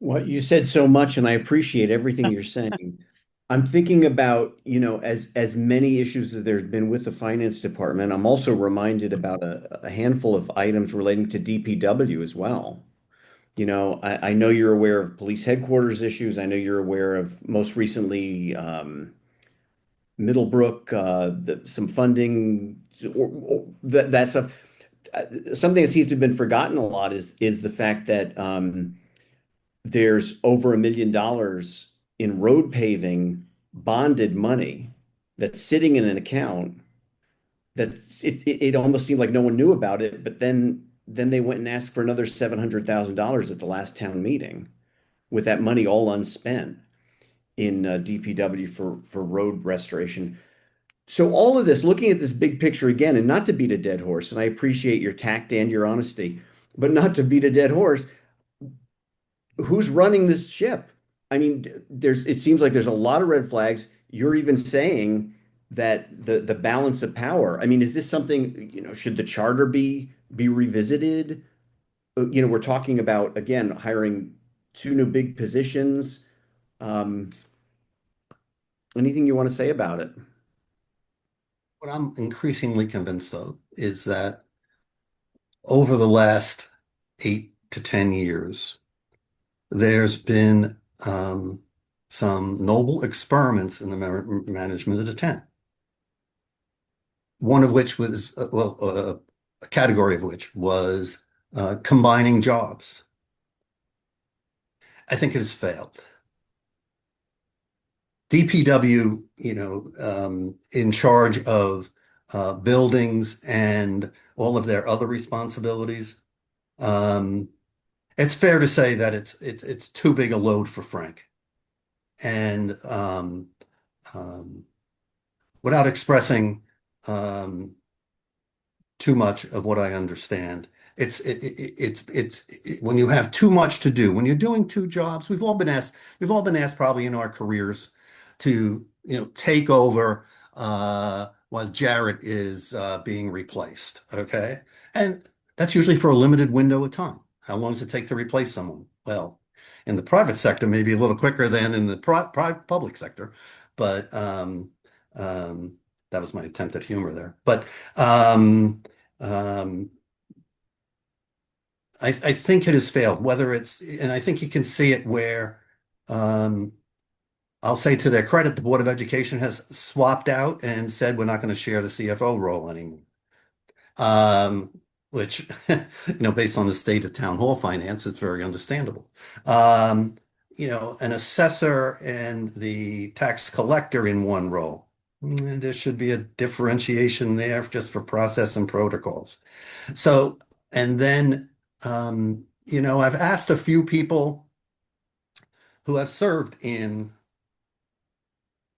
Well, you said so much, and I appreciate everything you're saying. I'm thinking about, as many issues that there's been with the finance department, I'm also reminded about a handful of items relating to DPW as well. I know you're aware of police headquarters issues. I know you're aware of most recently Middlebrook, some funding, that stuff. Something that seems to have been forgotten a lot is the fact that there's over $1 million in road paving bonded money that's sitting in an account that it almost seemed like no one knew about it, but then they went and asked for another $700,000 at the last town meeting with that money all unspent in DPW for road restoration. So all of this, looking at this big picture again, and not to beat a dead horse, and I appreciate your tact and your honesty, but not to beat a dead horse, who's running this ship? I mean, it seems like there's a lot of red flags. You're even saying that the balance of power. I mean, is this something, should the charter be revisited? We're talking about again hiring two new big positions. Um, Anything you want to say about it? What I'm increasingly convinced of is that over the last 8 to 10 years, there's been some noble experiments in the management of the tent. One of which was, a category of which was combining jobs. I think it has failed. DPW, in charge of buildings and all of their other responsibilities. Um, it's fair to say that it's too big a load for Frank. And um, without expressing um, too much of what I understand, when you have too much to do, when you're doing two jobs, we've all been asked probably in our careers to, take over while Jared is being replaced. Okay. And that's usually for a limited window of time. How long does it take to replace someone? Well, in the private sector, maybe a little quicker than in the public sector, but um, that was my attempt at humor there. But um, I think it has failed, and I think you can see it where, um, I'll say to their credit, the Board of Education has swapped out and said we're not going to share the CFO role anymore. Um, which, based on the state of town hall finance, it's very understandable. Um, an assessor and the tax collector in one role. There should be a differentiation there just for process and protocols. So, and then, I've asked a few people who have served in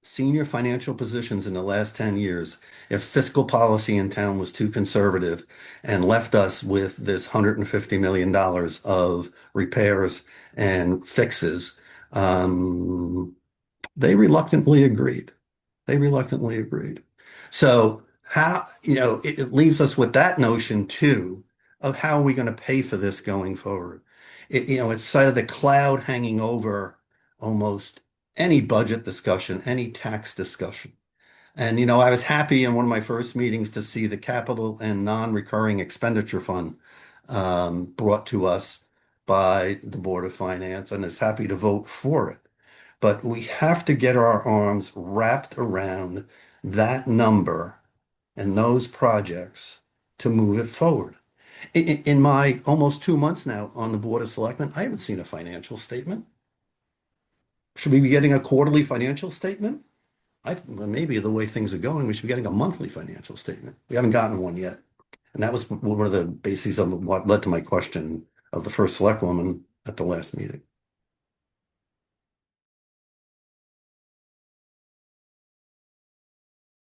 senior financial positions in the last 10 years if fiscal policy in town was too conservative and left us with this $150 million of repairs and fixes. Um, they reluctantly agreed. They reluctantly agreed. So it leaves us with that notion too of how are we going to pay for this going forward? It's sort of the cloud hanging over almost any budget discussion, any tax discussion. And, I was happy in one of my first meetings to see the capital and non-recurring expenditure fund brought to us by the Board of Finance, and is happy to vote for it. But we have to get our arms wrapped around that number and those projects to move it forward. In my almost 2 months now on the Board of Selectmen, I haven't seen a financial statement. Should we be getting a quarterly financial statement? Well, maybe the way things are going, we should be getting a monthly financial statement. We haven't gotten one yet. And that was one of the bases of what led to my question of the first select woman at the last meeting.